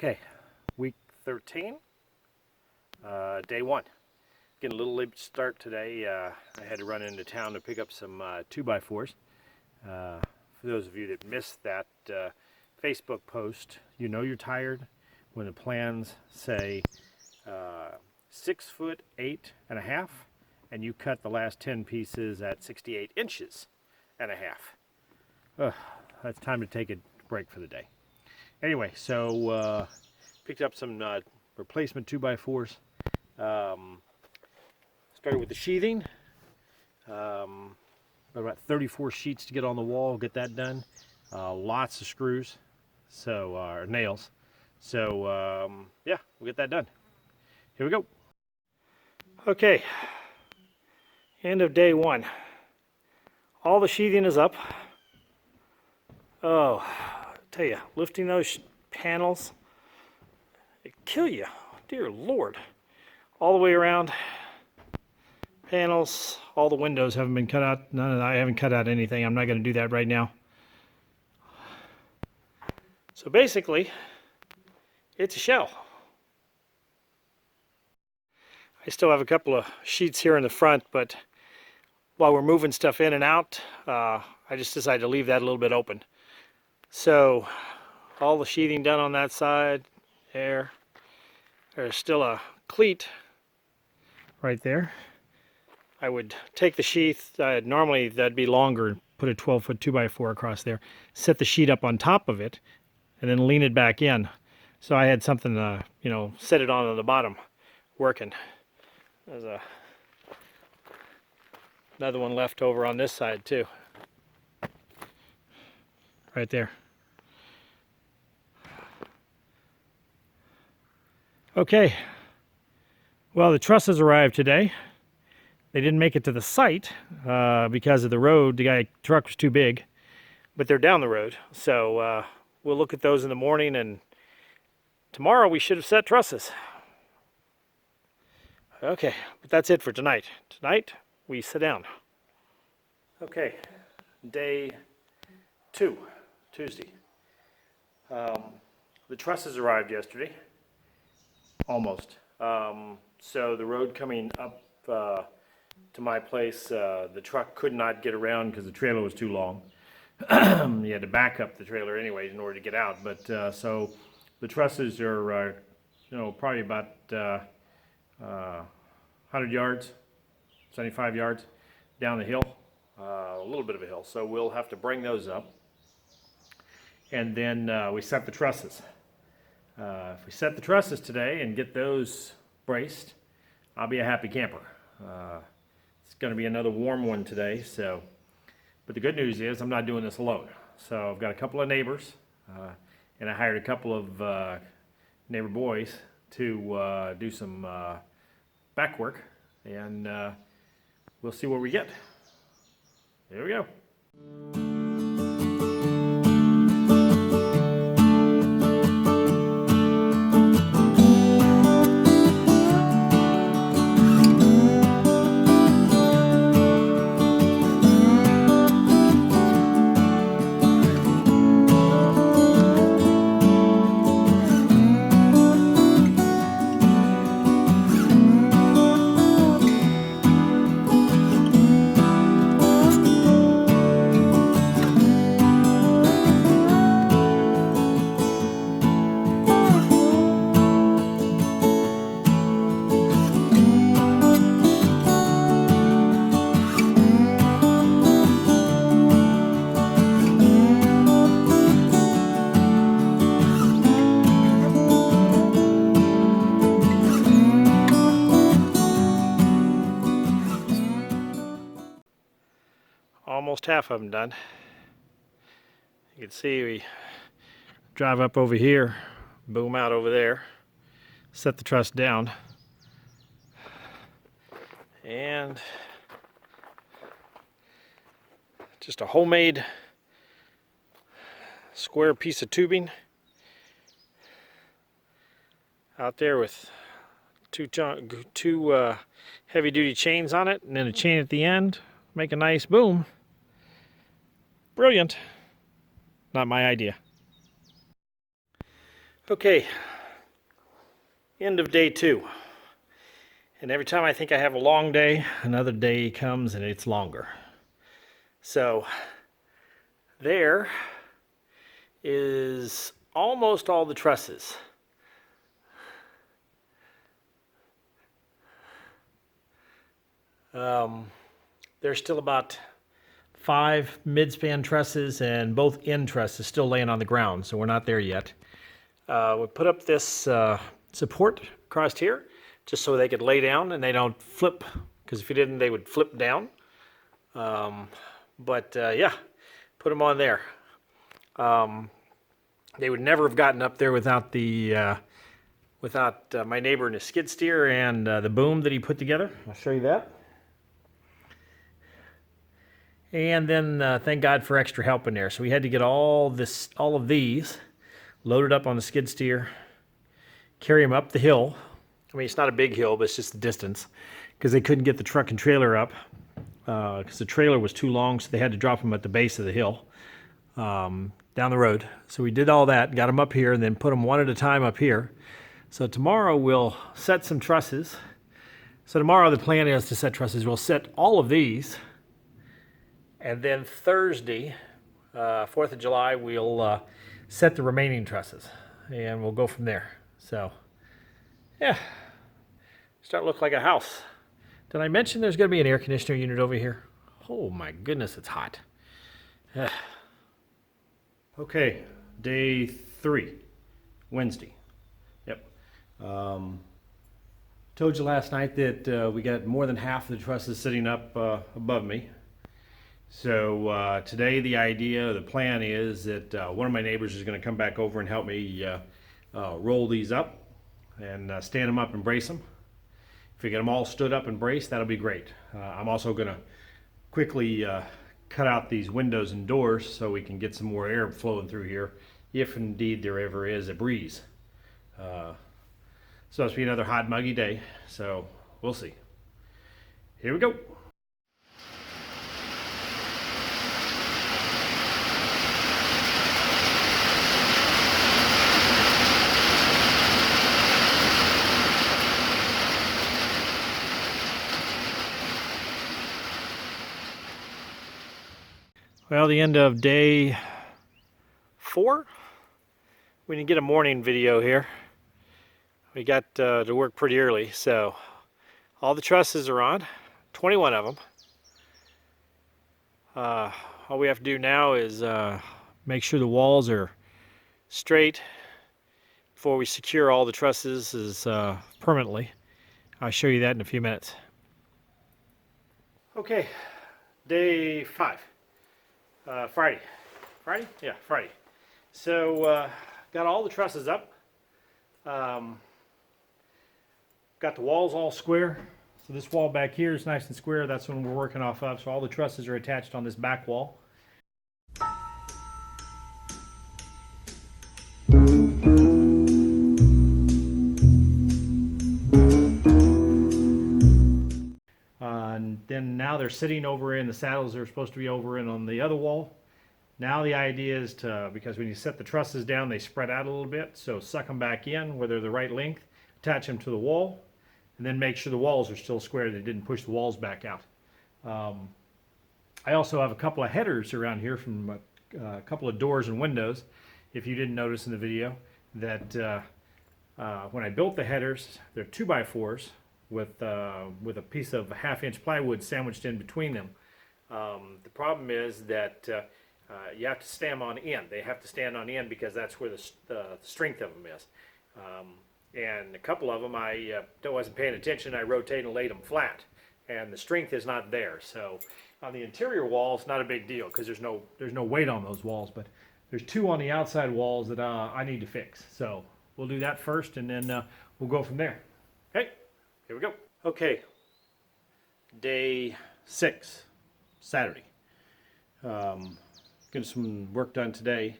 Okay, week 13, day 1. Getting a little late start today. I had to run into town to pick up some 2x4s. For those of you that missed that Facebook post, you know you're tired when the plans say 6 foot 8.5, and you cut the last 10 pieces at 68 inches and a half. That's time to take a break for the day. Anyway, so picked up some replacement 2x4s. Started with the sheathing. About 34 sheets to get on the wall, get that done. Lots of screws, so nails. So yeah, we'll get that done. Here we go. Okay, end of day 1. All the sheathing is up. Oh, I tell you, lifting those panels, it kill you. Dear Lord. All the way around. Panels, all the windows haven't been cut out. I haven't cut out anything. I'm not going to do that right now. So basically, it's a shell. I still have a couple of sheets here in the front, but while we're moving stuff in and out, I just decided to leave that a little bit open. So all the sheathing done on that side there. There's still a cleat right there. I would take the sheath, normally that'd be longer, put a 12-foot 2x4 across there, set the sheet up on top of it, and then lean it back in. So I had something to, set it on the bottom, working. There's another one left over on this side too. Right there. Okay, well, the trusses arrived today. They didn't make it to the site because of the road. The truck was too big, but they're down the road. So we'll look at those in the morning, and tomorrow we should have set trusses. Okay, but that's it for tonight. Tonight, we sit down. Okay, day 2, Tuesday. The trusses arrived yesterday. Almost. So the road coming up to my place, the truck could not get around because the trailer was too long. You had to back up the trailer anyways in order to get out. But so the trusses are, probably about 100 yards, 75 yards down the hill, a little bit of a hill. So we'll have to bring those up, and then we set the trusses. If we set the trusses today and get those braced, I'll be a happy camper. It's going to be another warm one today, but the good news is I'm not doing this alone. So I've got a couple of neighbors, and I hired a couple of neighbor boys to do some back work, and we'll see what we get. Here we go. Almost half of them done. You can see we drive up over here, boom out over there, set the truss down, and just a homemade square piece of tubing out there with two heavy-duty chains on it, and then a chain at the end. Make a nice boom. Brilliant. Not my idea. Okay, End of day 2. And every time I think I have a long day, another day comes and it's longer. So there is almost all the trusses. There's still about 5 mid-span trusses and both end trusses still laying on the ground, so we're not there yet. We put up this support across here just so they could lay down and they don't flip, because if you didn't, they would flip down. Yeah, put them on there. They would never have gotten up there without my neighbor and his skid steer and the boom that he put together. I'll show you that. And then thank God for extra help in there. So we had to get all of these loaded up on the skid steer, carry them up the hill. I mean, it's not a big hill, but it's just the distance, because they couldn't get the truck and trailer up because the trailer was too long, so they had to drop them at the base of the hill down the road. So we did all that, got them up here, and then put them one at a time up here. So tomorrow we'll set some trusses. So tomorrow the plan is to set trusses. We'll set all of these. And then Thursday, 4th of July, we'll set the remaining trusses. And we'll go from there. So, yeah. Start to look like a house. Did I mention there's going to be an air conditioner unit over here? Oh my goodness, it's hot. Okay, day 3, Wednesday. Yep. Told you last night that we got more than half of the trusses sitting up above me. So today the plan is that one of my neighbors is going to come back over and help me roll these up and stand them up and brace them. If we get them all stood up and braced, that'll be great. I'm also going to quickly cut out these windows and doors so we can get some more air flowing through here, if indeed there ever is a breeze. So it's be another hot, muggy day, so we'll see. Here we go. Well, the end of day 4. We didn't get a morning video here. We got to work pretty early, so all the trusses are on, 21 of them. All we have to do now is make sure the walls are straight before we secure all the trusses permanently. I'll show you that in a few minutes. Okay, day 5. Friday. Friday? Yeah, Friday. So, got all the trusses up. Got the walls all square. So this wall back here is nice and square. That's what we're working off of. So all the trusses are attached on this back wall. And then now they're sitting over in the saddles. They're supposed to be over in on the other wall. Now the idea is because when you set the trusses down, they spread out a little bit. So suck them back in where they're the right length, attach them to the wall, and then make sure the walls are still square. They didn't push the walls back out. I also have a couple of headers around here from a couple of doors and windows. If you didn't notice in the video, that when I built the headers, they're 2x4s with a piece of 1/2-inch plywood sandwiched in between them. The problem is that you have to stand them on end. They have to stand on end because that's where the strength of them is. And a couple of them I wasn't paying attention. I rotated and laid them flat, and the strength is not there. So on the interior walls, not a big deal because there's no weight on those walls. But there's 2 on the outside walls that I need to fix. So we'll do that first, and then we'll go from there. Okay, here we go. Okay, day 6, Saturday. Getting some work done today.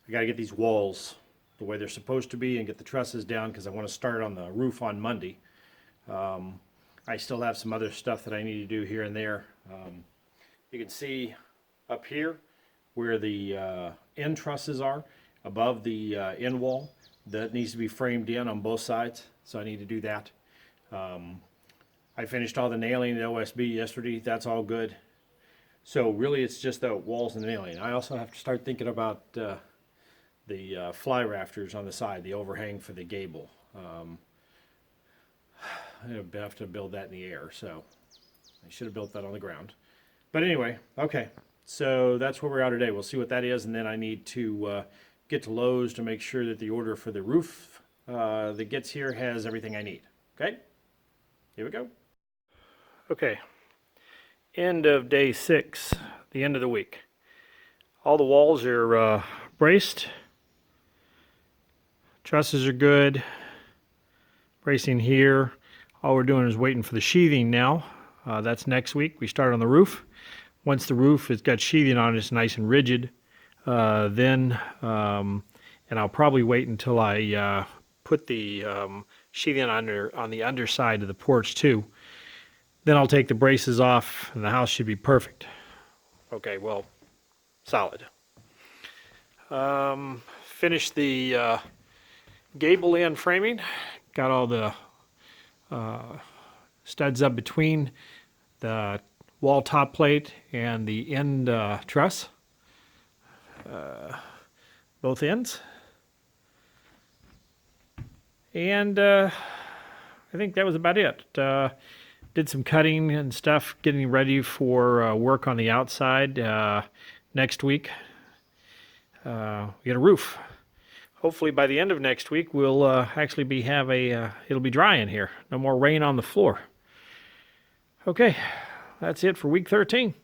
I got to get these walls the way they're supposed to be and get the trusses down because I want to start on the roof on Monday. I still have some other stuff that I need to do here and there. You can see up here where the end trusses are above the end wall. that needs to be framed in on both sides, so I need to do that. I finished all the nailing at OSB yesterday. That's all good. So really it's just the walls and the nailing. I also have to start thinking about the fly rafters on the side, the overhang for the gable. I have to build that in the air, so I should have built that on the ground. But anyway, okay, so that's where we are today. We'll see what that is, and then I need to get to Lowe's to make sure that the order for the roof that gets here has everything I need. Okay, here we go. Okay, end of day 6, the end of the week. All the walls are braced. Trusses are good. Bracing here. All we're doing is waiting for the sheathing now. That's next week. We start on the roof. Once the roof has got sheathing on it, it's nice and rigid. And I'll probably wait until I put the sheathing on the underside of the porch too. Then I'll take the braces off and the house should be perfect. Okay, well, solid. Finished the gable end framing. Got all the studs up between the wall top plate and the end truss. Both ends. And I think that was about it. Did some cutting and stuff, getting ready for work on the outside next week. We get a roof. Hopefully by the end of next week we'll actually it'll be dry in here. No more rain on the floor. Okay, that's it for week 13.